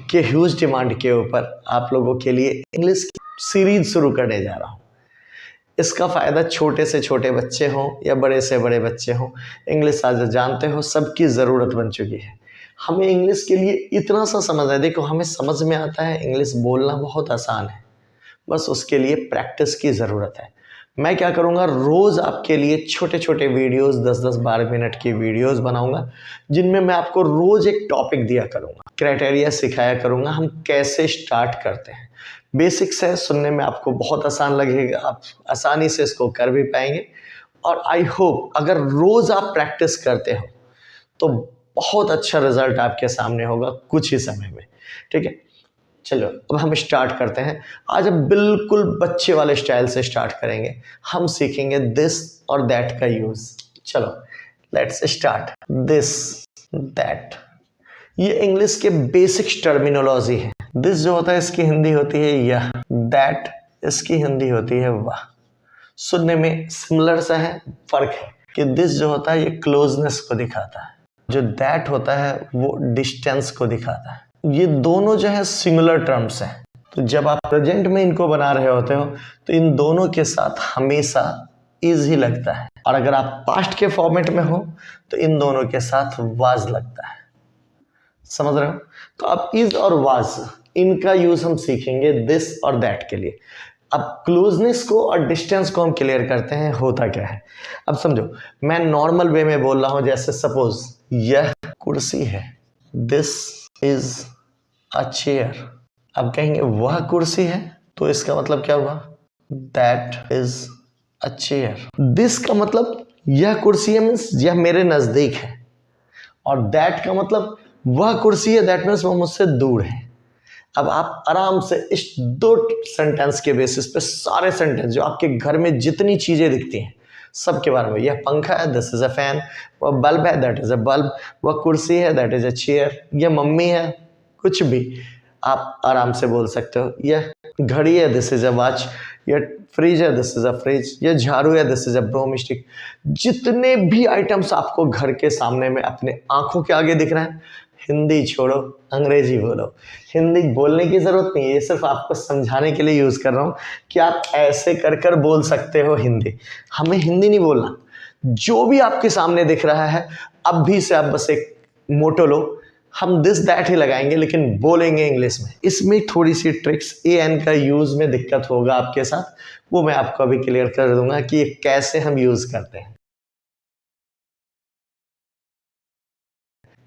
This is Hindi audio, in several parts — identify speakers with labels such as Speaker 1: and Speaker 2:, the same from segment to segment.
Speaker 1: के ह्यूज डिमांड के ऊपर आप लोगों के लिए इंग्लिश की सीरीज शुरू करने जा रहा हूँ। इसका फ़ायदा छोटे से छोटे बच्चे हों या बड़े से बड़े बच्चे हों, इंग्लिश आज जानते हो सबकी ज़रूरत बन चुकी है। हमें इंग्लिश के लिए इतना सा समझ है, देखो हमें समझ में आता है, इंग्लिश बोलना बहुत आसान है, बस उसके लिए प्रैक्टिस की ज़रूरत है। मैं क्या करूँगा, रोज़ आपके लिए छोटे छोटे वीडियोस 10-10 12 मिनट की वीडियोस बनाऊँगा, जिनमें मैं आपको रोज़ एक टॉपिक दिया करूँगा, क्राइटेरिया सिखाया करूँगा, हम कैसे स्टार्ट करते हैं। बेसिक्स है, सुनने में आपको बहुत आसान लगेगा, आप आसानी से इसको कर भी पाएंगे। और आई होप अगर रोज़ आप प्रैक्टिस करते हो तो बहुत अच्छा रिजल्ट आपके सामने होगा कुछ ही समय में। ठीक है, चलो अब हम स्टार्ट करते हैं। आज हम बिल्कुल बच्चे वाले स्टाइल से स्टार्ट करेंगे। हम सीखेंगे दिस और दैट का यूज। चलो लेट्स स्टार्ट। दिस, दैट, ये इंग्लिश के बेसिक टर्मिनोलॉजी है। दिस जो होता है इसकी हिंदी होती है यह, दैट इसकी हिंदी होती है वह। सुनने में सिमिलर सा है, फर्क है कि दिस जो होता है ये क्लोजनेस को दिखाता है, जो दैट होता है वो डिस्टेंस को दिखाता है। ये दोनों जो है सिमिलर टर्म्स हैं, तो जब आप प्रेजेंट में इनको बना रहे होते हो तो इन दोनों के साथ हमेशा इज ही लगता है, और अगर आप पास्ट के फॉर्मेट में हो तो इन दोनों के साथ वाज लगता है। समझ रहे हो? तो अब इज और वाज, इनका यूज हम सीखेंगे दिस और दैट के लिए। अब क्लोजनेस को और डिस्टेंस को हम क्लियर करते हैं होता क्या है। अब समझो, मैं नॉर्मल वे में बोल रहा हूं, जैसे सपोज यह कुर्सी है, दिस इज अ चेयर। अब कहेंगे वह कुर्सी है, तो इसका मतलब क्या हुआ, that is a chair. This का मतलब यह कुर्सी है, मीन्स यह मेरे नजदीक है, और दैट का मतलब वह कुर्सी है, दैट मीन्स वो मुझसे दूर है। अब आप आराम से इस दो सेंटेंस के बेसिस पे सारे सेंटेंस जो आपके घर में जितनी चीजें दिखती हैं सबके बारे में, यह पंखा है, दिस इज अ फैन, वह बल्ब है, दैट इज अ बल्ब, वह कुर्सी है, दैट इज अ चेयर, यह मम्मी है, कुछ भी आप आराम से बोल सकते हो। यह घड़ी है, दिस इज अ वॉच, यह फ्रिज है, दिस इज अ फ्रिज, यह झाड़ू है, दिस इज अ ब्रोम स्टिक। जितने भी आइटम्स आपको घर के सामने में अपने आंखों के आगे दिख रहे हैं, हिंदी छोड़ो अंग्रेजी बोलो। हिंदी बोलने की जरूरत नहीं है, ये सिर्फ आपको समझाने के लिए यूज कर रहा हूं कि आप ऐसे कर कर बोल सकते हो हिंदी। हमें हिंदी नहीं बोलना, जो भी आपके सामने दिख रहा है अब भी से आप बस एक मोटो लो, हम दिस दैट ही लगाएंगे लेकिन बोलेंगे इंग्लिश में। इसमें थोड़ी सी ट्रिक्स, ए एन का यूज में दिक्कत होगा आपके साथ, वो मैं आपको अभी क्लियर कर दूंगा कि कैसे हम यूज करते हैं।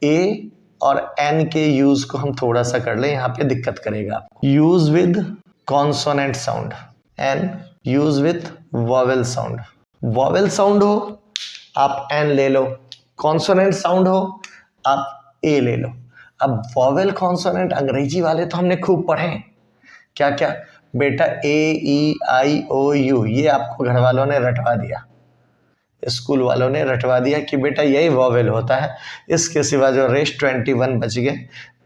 Speaker 1: ए और एन के यूज को हम थोड़ा सा कर ले, यहाँ पे दिक्कत करेगा आपको। Use with consonant sound, an use with vowel sound. Vowel sound हो आप एन ले लो, कॉन्सोनेंट साउंड हो आप ए ले लो। अब वॉवेल कॉन्सोनेंट अंग्रेजी वाले तो हमने खूब पढ़े हैं, क्या क्या बेटा, ए ई आई ओ यू, ये आपको घर वालों ने रटवा दिया, स्कूल वालों ने रटवा दिया कि बेटा यही वॉवेल होता है, इसके सिवा जो रेस्ट 21 बच गए,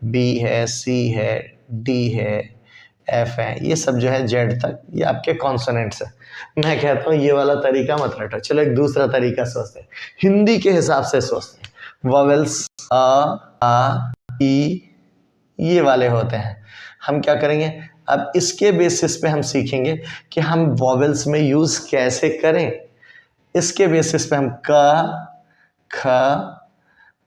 Speaker 1: बी है, सी है, डी है, एफ है, ये सब जो है जेड तक, ये आपके कॉन्सोनेंट्स है। मैं कहता हूँ ये वाला तरीका मत रटो, चलो एक दूसरा तरीका सोचते हैं, हिंदी के हिसाब से सोचते हैं। वॉवेल्स आ ई ये वाले होते हैं, हम क्या करेंगे, अब इसके बेसिस पे हम सीखेंगे कि हम वॉवेल्स में यूज कैसे करें। इसके बेसिस पे हम क, ख,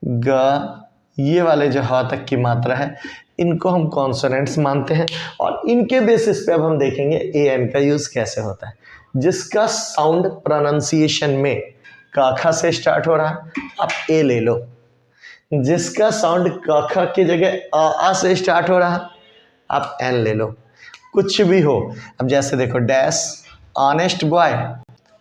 Speaker 1: ग, ये वाले जो ह तक की मात्रा है इनको हम कॉन्सोनेंट्स मानते हैं, और इनके बेसिस पे अब हम देखेंगे ए एन का यूज कैसे होता है। जिसका साउंड प्रोनाउंसिएशन में क ख से स्टार्ट हो रहा है आप ए ले लो, जिसका साउंड क ख की जगह आ से स्टार्ट हो रहा है आप एन ले लो, कुछ भी हो। अब जैसे देखो डैश ऑनेस्ट बॉय,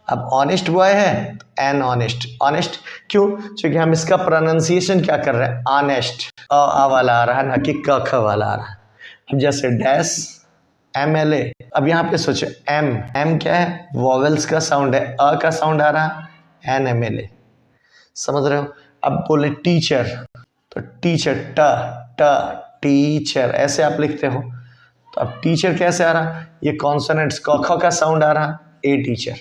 Speaker 1: अब ऑनेस्ट बॉय है एन ऑनेस्ट, ऑनेस्ट क्यों, क्योंकि हम इसका प्रोनाउंसिएशन क्या कर रहे हैं, ऑनेस्ट, आ वाला आ रहा है ना कि क ख वाला आ रहा है। अब जैसे डैश एम एल ए, अब यहाँ पे सोचो एम, एम क्या है, वॉवेल्स का साउंड है, अ का साउंड आ रहा है, एन एम एल ए, समझ रहे हो। अब बोले टीचर, तो टीचर ट ट टीचर ऐसे आप लिखते हो, तो अब टीचर कैसे आ रहा, ये कॉन्सोनेंट्स क ख का साउंड आ रहा, ए टीचर।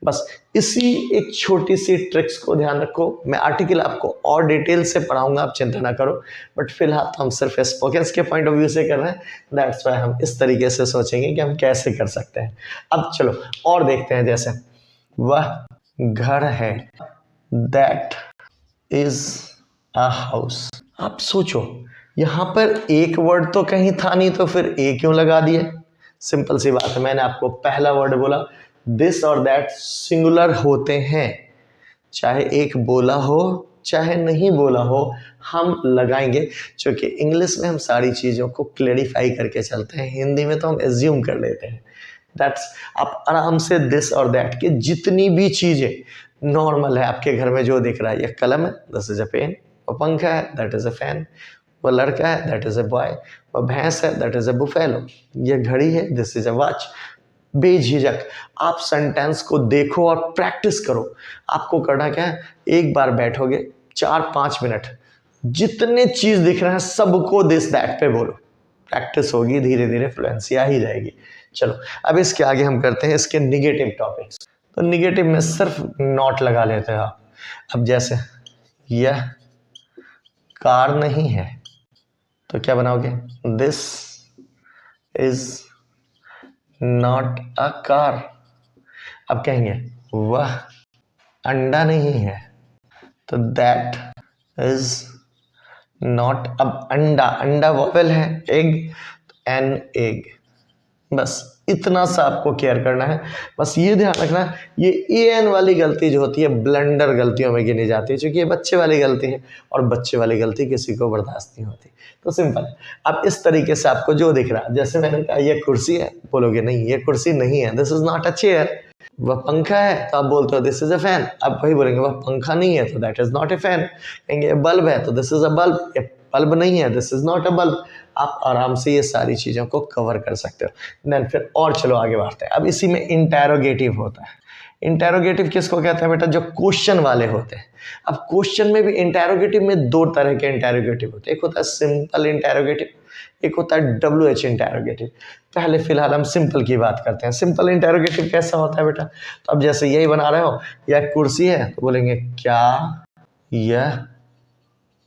Speaker 1: बस इसी एक छोटी सी ट्रिक्स को ध्यान रखो। मैं आर्टिकल आपको और डिटेल से पढ़ाऊंगा, आप चिंता ना करो, बट फिलहाल तो हम सिर्फ स्पोकन्स के पॉइंट ऑफ व्यू से कर रहे हैं। दैट्स वाई हम इस तरीके से सोचेंगे कि हम कैसे कर सकते हैं। अब चलो और देखते हैं, जैसे वह घर है, दैट इज अ हाउस। आप सोचो यहाँ पर एक वर्ड तो कहीं था नहीं, तो फिर ए क्यों लगा दिए? सिंपल सी बात है, मैंने आपको पहला वर्ड बोला दिस और दैट सिंगुलर होते हैं, चाहे एक बोला हो चाहे नहीं बोला हो, हम लगाएंगे। क्योंकि इंग्लिश में हम सारी चीज़ों को क्लेरिफाई करके चलते हैं, हिंदी में तो हम एज्यूम कर लेते हैं। दैट्स, आप आराम से दिस और दैट की जितनी भी चीज़ें नॉर्मल है आपके घर में जो दिख रहा है, ये कलम है, दिस इज अ पेन, वो पंखा है, दैट इज अ फैन, वो लड़का है, दैट इज अ बॉय, वो भैंस है, दैट इज अ बुफेलो, ये घड़ी है, दिस इज अ वॉच। बेझिझक आप सेंटेंस को देखो और प्रैक्टिस करो। आपको करना क्या है, एक बार बैठोगे 4-5 मिनट, जितने चीज दिख रहे हैं सबको दिस दैट पे बोलो। प्रैक्टिस होगी, धीरे धीरे फ्लुएंसी आ ही जाएगी। चलो अब इसके आगे हम करते हैं इसके निगेटिव टॉपिक्स। तो निगेटिव में सिर्फ नॉट लगा लेते हैं आप। अब जैसे यह कार नहीं है, तो क्या बनाओगे, this is not a car. अब कहेंगे वह अंडा नहीं है, तो दैट इज नॉट। अब अंडा, अंडा वोवेल है, एग, एन एग। बस इतना सा आपको केयर करना है। बस ये ध्यान रखना, ये ए एन वाली गलती जो होती है ब्लंडर गलतियों में गिनी जाती है, क्योंकि ये बच्चे वाली गलती है और बच्चे वाली गलती किसी को बर्दाश्त नहीं होती। तो सिंपल है। अब इस तरीके से आपको जो दिख रहा है, जैसे मैंने कहा ये कुर्सी है, बोलोगे नहीं ये कुर्सी नहीं है, this is not a chair. वह पंखा है, तो आप बोलते हो दिस इज अ फैन। अब वही बोलेंगे वह पंखा नहीं है, तो that is not a fan. कहेंगे बल्ब है, तो this is a bulb. Bulb नहीं है, this is not a bulb. आप आराम से ये सारी चीज़ों को कवर कर सकते हो। देन फिर और चलो आगे बढ़ते हैं। अब इसी में इंटेरोगेटिव होता है। इंटेरोगेटिव किसको कहते हैं बेटा, जो क्वेश्चन वाले होते हैं। अब क्वेश्चन में भी इंटेरोगेटिव में दो तरह के इंटेरोगेटिव होते हैं, एक होता है सिंपल इंटेरोगेटिव, एक होता है WH इंटेरोगेटिव। पहले फिलहाल हम सिंपल की बात करते हैं। सिंपल इंटेरोगेटिव कैसा होता है बेटा, तो अब जैसे यही बना रहे हो, यह कुर्सी है, तो बोलेंगे क्या यह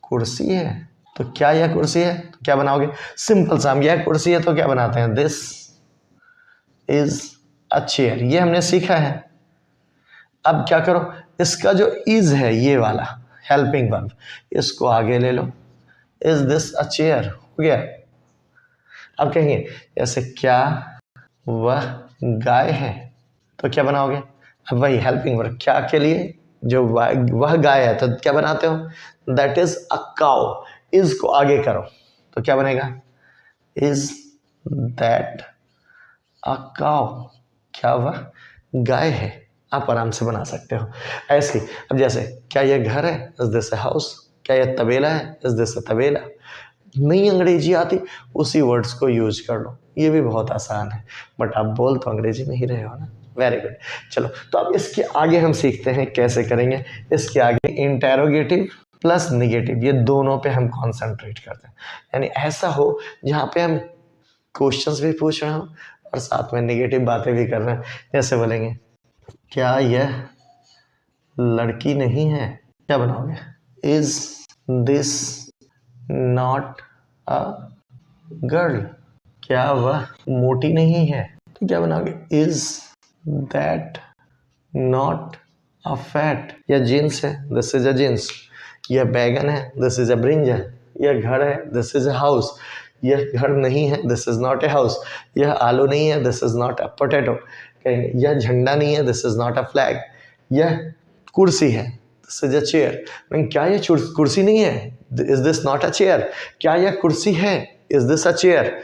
Speaker 1: कुर्सी है, तो क्या यह कुर्सी है, तो क्या बनाओगे, सिंपल सा, हम यह कुर्सी है तो क्या बनाते हैं, दिस इज अ चेयर। ये हमने सीखा है। अब क्या करो, इसका जो इज है ये वाला हेल्पिंग वर्ब, इसको आगे ले लो, इज दिस अ चेयर, हो गया। अब कहेंगे जैसे क्या वह गाय है, तो क्या बनाओगे, अब वही हेल्पिंग वर्ब, क्या के लिए, जो वह गाय है, तो क्या बनाते हो, that is a cow. Is को आगे करो तो क्या बनेगा, इज दैट अ काउ, क्या वह गाय है। आप आराम से बना सकते हो ऐसे ही। अब जैसे क्या यह घर है, इज दिस अ हाउस, क्या यह तबेला है, इज दिस अ तबेला। नहीं अंग्रेजी आती, उसी वर्ड्स को यूज कर लो, ये भी बहुत आसान है, बट आप बोल तो अंग्रेजी में ही रहे हो ना। Very good. चलो तो अब इसके आगे हम सीखते हैं कैसे करेंगे। इसके आगे इंटेरोगेटिव प्लस निगेटिव, ये दोनों पे हम कॉन्सेंट्रेट करते हैं। यानी ऐसा हो जहाँ पे हम क्वेश्चंस भी पूछ रहे हो और साथ में निगेटिव बातें भी कर रहे हैं। जैसे बोलेंगे क्या यह लड़की नहीं है, क्या बनाओगे, is this not a girl. क्या वह मोटी नहीं है, तो क्या बनाओगे, is that not a fat. यह जींस है, दिस इज अ जींस। यह बैगन है, दिस इज अ ब्रिंजल। यह घर है, दिस इज अ हाउस। यह घर नहीं है, this is not a house. यह आलू नहीं है, this is not a potato. कहेंगे यह झंडा नहीं है, this is not a flag. यह कुर्सी है, दिस इज अ चेयर। क्या यह कुर्सी नहीं है, is this not a chair. क्या यह कुर्सी है, इज दिस अ चेयर।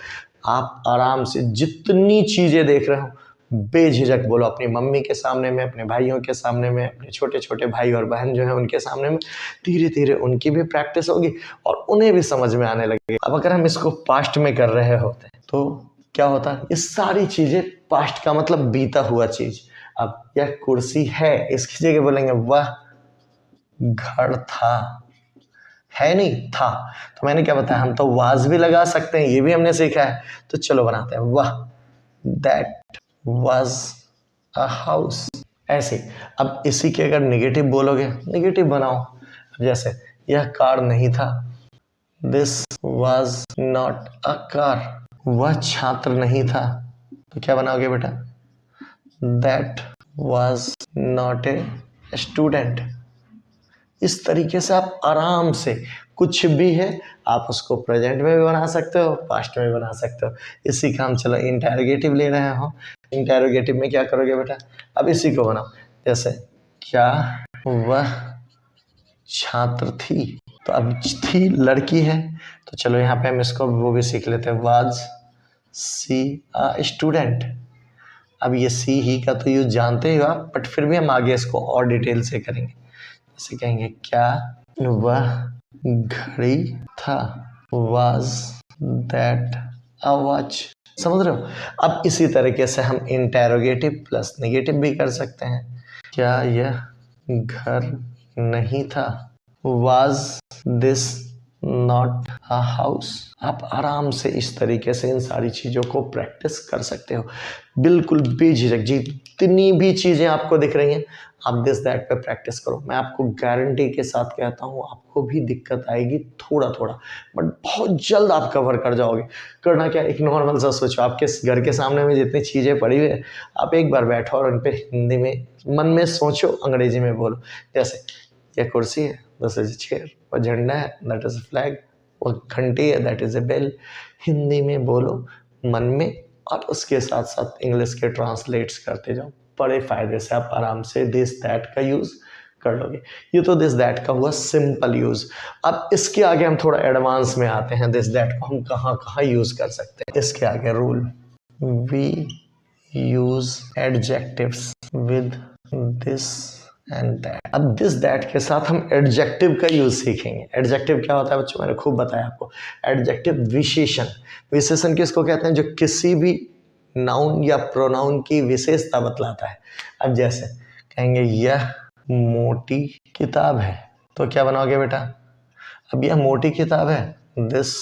Speaker 1: आप आराम से जितनी चीजें देख रहे हो बेझिझक बोलो, अपनी मम्मी के सामने में, अपने भाइयों के सामने में, अपने छोटे छोटे भाई और बहन जो है उनके सामने में। धीरे धीरे उनकी भी प्रैक्टिस होगी और उन्हें भी समझ में आने लगेगी। अब अगर हम इसको पास्ट में कर रहे होते तो क्या होता, ये सारी चीजें पास्ट का मतलब बीता हुआ चीज। अब यह कुर्सी है, इसकी जगह बोलेंगे वह घर था, है नहीं था। तो मैंने क्या बताया, हम तो वाज भी लगा सकते हैं, ये भी हमने सीखा है। तो चलो बनाते हैं, वह दैट was a house। ऐसे ही अब इसी के अगर निगेटिव बोलोगे, निगेटिव बनाओ। जैसे यह कार नहीं था, this was not a car. वह छात्र नहीं था, तो क्या बनाओगे बेटा, that was not a student. इस तरीके से आप आराम से कुछ भी है आप उसको प्रेजेंट में भी बना सकते हो, पास्ट में भी बना सकते हो। इसी का हम चलो इंटेरोगेटिव ले रहे हो। इंटेरोगेटिव में क्या करोगे बेटा, अब इसी को बनाओ। जैसे क्या वह छात्र थी, तो अब थी लड़की है, तो चलो यहाँ पे हम इसको वो भी सीख लेते हैं, वाज सी अ स्टूडेंट। अब ये सी ही का तो यूज जानते ही हो आप, बट फिर भी हम आगे इसको और डिटेल से करेंगे। जैसे कहेंगे क्या वह घड़ी था, वाज दैट अ वॉच। समझ रहे हो। अब इसी तरीके से हम इंटेरोगेटिव प्लस नेगेटिव भी कर सकते हैं। क्या यह घर नहीं था, was this not a house. आप आराम से इस तरीके से इन सारी चीज़ों को प्रैक्टिस कर सकते हो, बिल्कुल बेझिझक। जितनी भी चीज़ें आपको दिख रही हैं आप दिस दैट पे प्रैक्टिस करो। मैं आपको गारंटी के साथ कहता हूँ आपको भी दिक्कत आएगी थोड़ा थोड़ा, बट बहुत जल्द आप कवर कर जाओगे। करना क्या, एक नॉर्मल सा सोचो, आपके घर के सामने में जितनी चीज़ें पड़ी हुई है आप एक बार बैठो और उन पर हिंदी में मन में सोचो, अंग्रेजी में बोलो। जैसे यह कुर्सी है, दिस इज चेयर। वह झंडा है, दैट इज अ फ्लैग। वह घंटी है, that is a bell. Hindi में बोलो मन में, और उसके साथ साथ इंग्लिश के ट्रांसलेट्स करते जाओ। बड़े फायदे से आप आराम से दिस दैट का यूज कर लोगे। ये तो दिस दैट का हुआ सिंपल यूज। अब इसके आगे हम थोड़ा एडवांस में आते हैं। दिस दैट को हम कहाँ कहाँ यूज कर सकते हैं, इसके आगे rule, we use adjectives with this and that. अब दिस दैट के साथ हम एडजेक्टिव का यूज सीखेंगे। एडजेक्टिव क्या होता है बच्चों, मैंने खूब बताया आपको। एडजेक्टिव विशेषण। विशेषण किसको कहते हैं, जो किसी भी नाउन या प्रोनाउन की विशेषता बतलाता है। अब जैसे कहेंगे यह मोटी किताब है, तो क्या बनाओगे बेटा, अब यह मोटी किताब है, दिस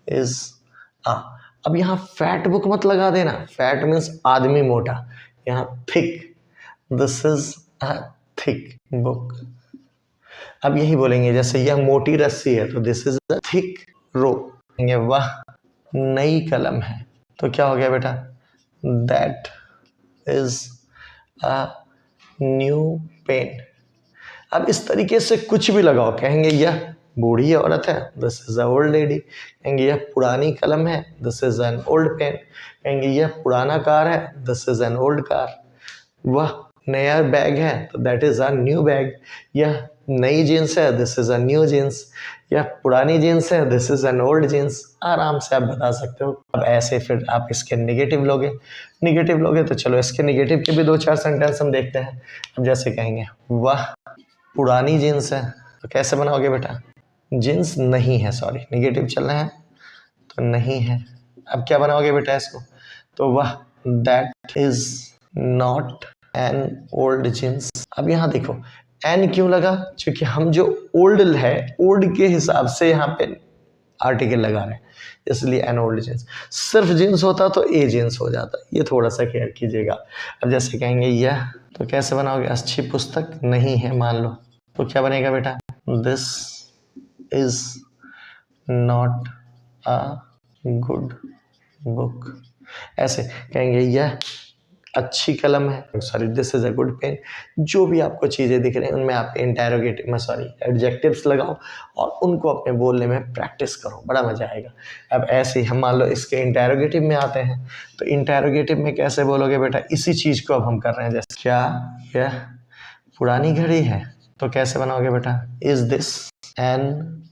Speaker 1: इज आ। अब यहाँ फैट बुक मत लगा देना, फैट मीन्स आदमी मोटा। यहाँ thick, this is a thick book. अब यही बोलेंगे, जैसे यह मोटी रस्सी है, तो this is a thick rope. वह नई कलम है, तो क्या हो गया बेटा, that is a new pen. अब इस तरीके से कुछ भी लगाओ। कहेंगे यह बूढ़ी औरत है, this is a old lady. कहेंगे यह पुरानी कलम है, this is an old pen. कहेंगे यह पुराना कार है, this is an old car. वह नया बैग है, तो that is a new bag. यह नई जींस है, this is a new jeans. यह पुरानी जींस है, this is an old jeans. आराम से आप बता सकते हो। अब ऐसे फिर आप इसके निगेटिव लोगे, निगेटिव लोगे तो चलो इसके निगेटिव के भी 2-4 सेंटेंस हम देखते हैं। अब जैसे कहेंगे वह पुरानी जींस है, तो कैसे बनाओगे बेटा, जींस नहीं है, सॉरी निगेटिव चलना है, तो नहीं है। अब क्या बनाओगे बेटा इसको, तो वह that is not an old jeans. अब यहाँ देखो एन क्यों लगा, क्योंकि हम जो ओल्ड है ओल्ड के हिसाब से यहाँ पे आर्टिकल लगा रहे हैं, इसलिए एन ओल्ड जींस। सिर्फ जींस होता तो ए जींस हो जाता, ये थोड़ा सा केयर कीजिएगा। अब जैसे कहेंगे यह, तो कैसे बनाओगे, अच्छी पुस्तक नहीं है मान लो, तो क्या बनेगा बेटा, this is not a good book. ऐसे कहेंगे यह अच्छी कलम है, sorry this is a good pen. जो भी आपको चीज़ें दिख रही हैं उनमें आप इंटेरोगेटिव में सॉरी एडजेक्टिव्स लगाओ और उनको अपने बोलने में प्रैक्टिस करो, बड़ा मजा आएगा। अब ऐसे ही हम मान लो इसके इंटेरोगेटिव में आते हैं, तो इंटेरोगेटिव में कैसे बोलोगे बेटा, इसी चीज़ को अब हम कर रहे हैं। जैसे क्या यह पुरानी घड़ी है, तो कैसे बनाओगे बेटा, is this an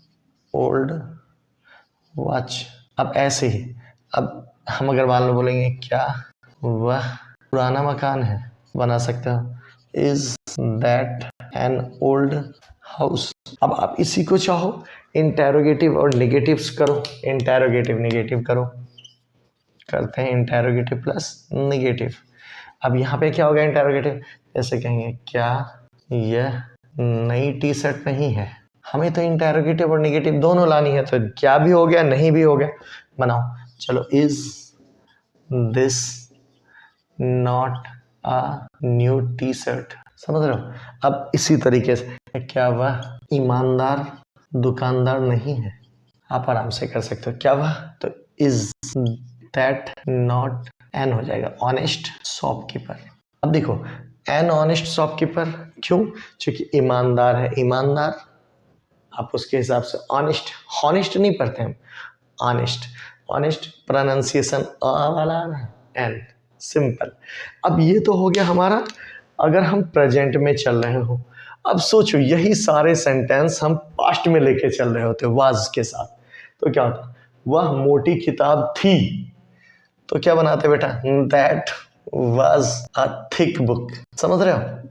Speaker 1: old watch. अब ऐसे ही अब हम अगर मान लो बोलेंगे क्या वह पुराना मकान है, बना सकते हो, is that an old house. अब आप इसी को चाहो इंटेरोगेटिव और नेगेटिव्स करो, इंटेरोगेटिव नेगेटिव करो, करते हैं इंटेरोगेटिव प्लस नेगेटिव। अब यहाँ पे क्या होगा इंटेरोगेटिव, जैसे कहेंगे क्या यह नई टी शर्ट नहीं है, हमें तो इंटेरोगेटिव और नेगेटिव दोनों लानी है, तो क्या भी हो गया नहीं भी हो गया, बनाओ। चलो is this not a new T shirt. समझ रहे हो? अब इसी तरीके से क्या वह ईमानदार दुकानदार नहीं है? आप आराम से कर सकते हो। क्या वह, तो इज दैट नॉट एन हो जाएगा ऑनेस्ट शॉपकीपर। अब देखो एन ऑनेस्ट शॉपकीपर क्यों? क्योंकि ईमानदार है, ईमानदार आप उसके हिसाब से ऑनेस्ट, हॉनेस्ट नहीं पढ़ते हम, ऑनेस्ट, ऑनेस्ट प्रोनाउंसिएशन अ वाला एन, सिंपल। अब ये तो हो गया हमारा अगर हम प्रेजेंट में चल रहे हो। अब सोचो यही सारे सेंटेंस हम पास्ट में लेके चल रहे होते वाज के साथ, तो क्या होता? वह मोटी किताब थी, तो क्या बनाते बेटा? That was a thick book. समझ रहे हो?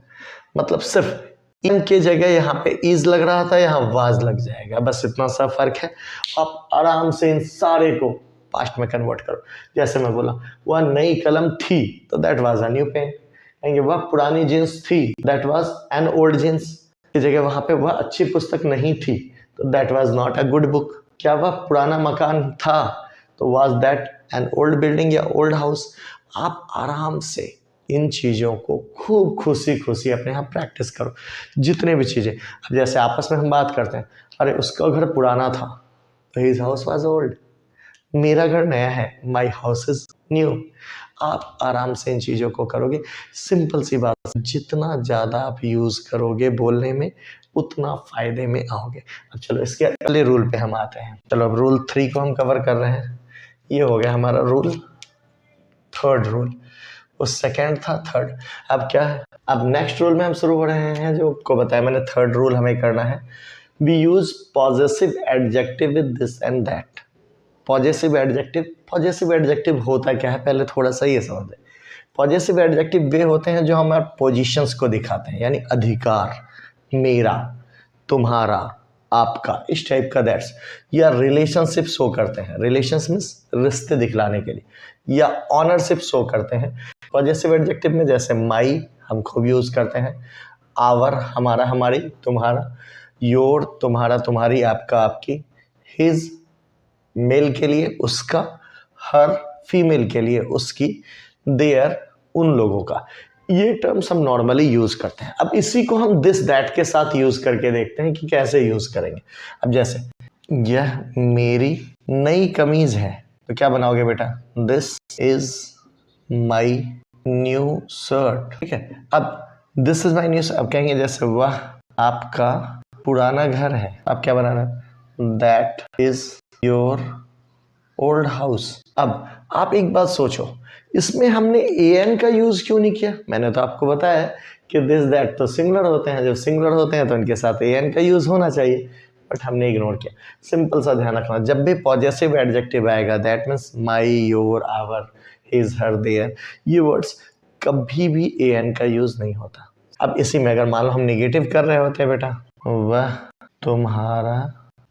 Speaker 1: मतलब सिर्फ इन के जगह यहाँ पे इज लग रहा था, यहाँ वाज लग जाएगा, बस इतना सा फर्क है। आप आराम से इन सारे को पास्ट में कन्वर्ट करो। जैसे मैं बोला वह नई कलम थी, तो that was a new pen. कहेंगे वह पुरानी जींस थी, that was an old jeans. की जगह वहां पे वह अच्छी पुस्तक नहीं थी, तो that was not a good book. क्या वह पुराना मकान था, तो was that an old building या ओल्ड हाउस। आप आराम से इन चीज़ों को खूब खुशी खुशी अपने यहाँ प्रैक्टिस करो, जितने भी चीज़ें। अब जैसे आपस में हम बात करते हैं, अरे उसका घर पुराना था, तो हिज हाउस वाज ओल्ड। मेरा घर नया है, माई हाउस इज न्यू। आप आराम से इन चीज़ों को करोगे, सिंपल सी बात, जितना ज़्यादा आप यूज़ करोगे बोलने में उतना फायदे में आओगे। अब चलो इसके अगले रूल पे हम आते हैं। चलो अब रूल 3 को हम कवर कर रहे हैं। ये हो गया हमारा रूल, थर्ड रूल। वो सेकेंड था, थर्ड। अब क्या है? अब नेक्स्ट रूल में हम शुरू हो रहे हैं, जो आपको बताया मैंने, थर्ड रूल हमें करना है। We use possessive adjective with this and that. Possessive adjective, possessive adjective होता क्या है पहले थोड़ा सा ये समझ लें। पॉजेसिव एडजेक्टिव वे होते हैं जो हमारे पोजीशंस को दिखाते हैं, यानी अधिकार, मेरा, तुम्हारा, आपका, इस टाइप का, दैट्स, या रिलेशनशिप शो करते हैं। रिलेशंस मीन्स रिश्ते दिखलाने के लिए, या ऑनरशिप शो करते हैं। पॉजेसिव एडजेक्टिव में जैसे माई हम खूब यूज करते हैं, आवर हमारा हमारी, तुम्हारा, योर तुम्हारा तुम्हारी, आपका आपकी, हिज मेल के लिए उसका, हर फीमेल के लिए उसकी, देयर उन लोगों का। ये टर्म्स हम नॉर्मली यूज करते हैं। अब इसी को हम दिस दैट के साथ यूज करके देखते हैं कि कैसे यूज करेंगे। अब जैसे यह मेरी नई कमीज है, तो क्या बनाओगे बेटा? This is my new shirt. ठीक है, अब this is my new shirt. अब कहेंगे जैसे वह आपका पुराना घर है, अब क्या बनाना? That is your old house. अब आप एक बात सोचो, इसमें हमने एन का यूज क्यों नहीं किया? मैंने तो आपको बताया कि दिस दैट तो सिंगुलर होते हैं, जब सिंगुलर होते हैं तो इनके साथ एन का यूज होना चाहिए, बट हमने इग्नोर किया। सिंपल सा ध्यान रखना, जब भी पॉजिटिव एडजेक्टिव आएगा, that means my, your, our, his, her, their, ये वर्ड्स कभी भी एन का यूज नहीं होता। अब इसी में अगर मान लो हम निगेटिव कर रहे होते हैं बेटा, वह तुम्हारा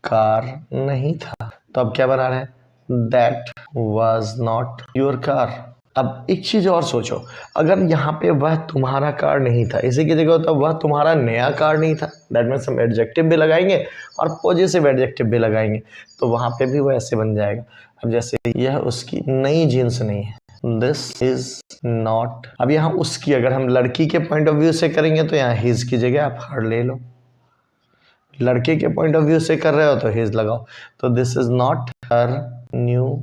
Speaker 1: कार नहीं था, तो अब क्या बना रहे हैं? That was not your car. अब एक चीज और सोचो, अगर यहाँ पे वह तुम्हारा कार नहीं था, इसी की जगह होता वह तुम्हारा नया कार नहीं था, दैट मीन्स हम एडजेक्टिव भी लगाएंगे और पॉजिटिव एडजेक्टिव भी लगाएंगे, तो वहां पे भी वो ऐसे बन जाएगा। अब जैसे यह उसकी नई जींस नहीं है, दिस इज नॉट। अब यहाँ उसकी अगर हम लड़की के पॉइंट ऑफ व्यू से करेंगे तो यहाँ हिज की जगह आप हर ले लो। लड़के के पॉइंट ऑफ व्यू से कर रहे हो तो हिज लगाओ, तो this is not her new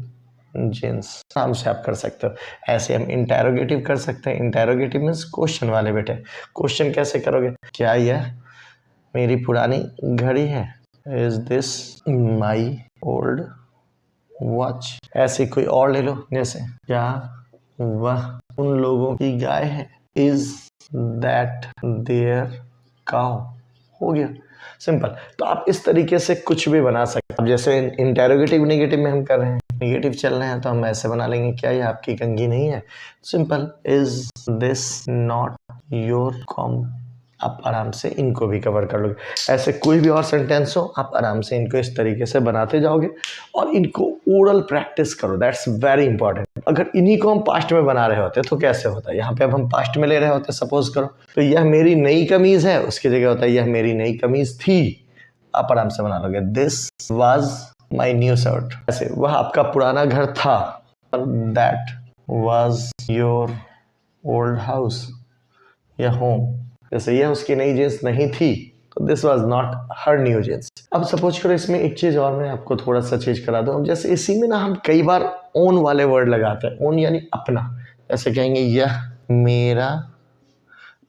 Speaker 1: jeans. आराम से आप कर सकते हो। ऐसे हम इंटेरोगेटिव कर सकते हैं। इंटेरोगेटिव मीन्स क्वेश्चन वाले बेटे। क्वेश्चन कैसे करोगे? क्या यह मेरी पुरानी घड़ी है? Is this my old watch? ऐसे कोई और ले लो, जैसे क्या वह उन लोगों की गाय है? Is that their cow? हो गया, सिंपल। तो आप इस तरीके से कुछ भी बना सकते हैं। अब जैसे इंटेरोगेटिव निगेटिव में हम कर रहे हैं, निगेटिव चल रहे हैं, तो हम ऐसे बना लेंगे, क्या ये आपकी कंघी नहीं है? Simple, is this not your com? आप आराम से इनको भी कवर कर लोगे। ऐसे कोई भी और सेंटेंस हो, आप आराम से इनको इस तरीके से बनाते जाओगे और इनको ओरल प्रैक्टिस करो, दैट्स वेरी इंपॉर्टेंट। अगर इन्हीं को हम पास्ट में बना रहे होते तो कैसे होता है? यहाँ पे अब हम पास्ट में ले रहे होते, सपोज करो, तो यह मेरी नई कमीज है, उसकी जगह होता है यह मेरी नई कमीज थी। आप आराम से बना लोगे, this was my new shirt. ऐसे वह आपका पुराना घर था, that was your old house या होम। जैसे यह उसकी नई जींस नहीं थी तो this was not her new jeans. अब सपोज करो इसमें एक चीज और मैं आपको थोड़ा सा चीज करा दूं। जैसे इसी में ना हम कई बार ओन वाले वर्ड लगाते हैं, ओन यानी अपना। जैसे कहेंगे यह मेरा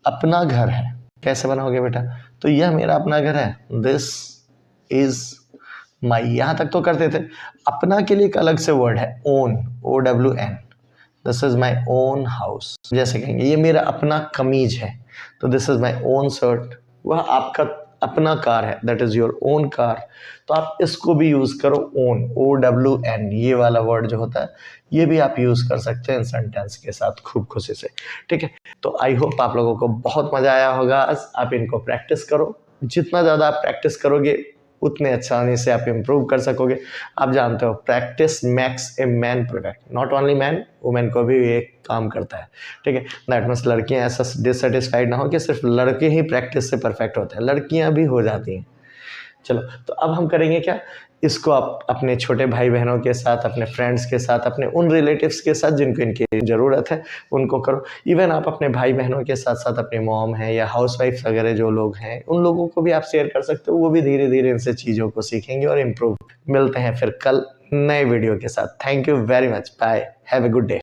Speaker 1: अपना घर है। कैसे बनाओगे बेटा? तो यह मेरा अपना घर है, दिस इज माई। यहां तक तो करते थे। अपना के लिए एक अलग से वर्ड है own, OWN। This is my own house. जैसे कहेंगे ये मेरा अपना कमीज है, तो this is my own shirt. वह आपका अपना कार है, that is your own car. तो आप इसको भी यूज करो, ओन, OWN। ये वाला वर्ड जो होता है ये भी आप यूज कर सकते हैं सेंटेंस के साथ खूब खुशी से। ठीक है, तो आई होप आप लोगों को बहुत मजा आया होगा। आज आप इनको प्रैक्टिस करो। जितना ज़्यादा आप प्रैक्टिस करोगे उतने आसानी से आप इम्प्रूव कर सकोगे। आप जानते हो practice makes a man perfect. Not only man, women को भी ये काम करता है। ठीक है, दैट मीन्स लड़कियां ऐसा डिससेटिस्फाइड ना हो कि सिर्फ लड़के ही प्रैक्टिस से परफेक्ट होते हैं, लड़कियां भी हो जाती हैं। चलो, तो अब हम करेंगे क्या, इसको आप अपने छोटे भाई बहनों के साथ, अपने फ्रेंड्स के साथ, अपने उन रिलेटिव्स के साथ जिनको इनकी ज़रूरत है उनको करो। इवन आप अपने भाई बहनों के साथ साथ अपनी मॉम है या हाउसवाइफ वगैरह जो लोग हैं उन लोगों को भी आप शेयर कर सकते हो। वो भी धीरे धीरे इनसे चीज़ों को सीखेंगे और इम्प्रूव। मिलते हैं फिर कल नए वीडियो के साथ। Thank you very much, bye, have a good day.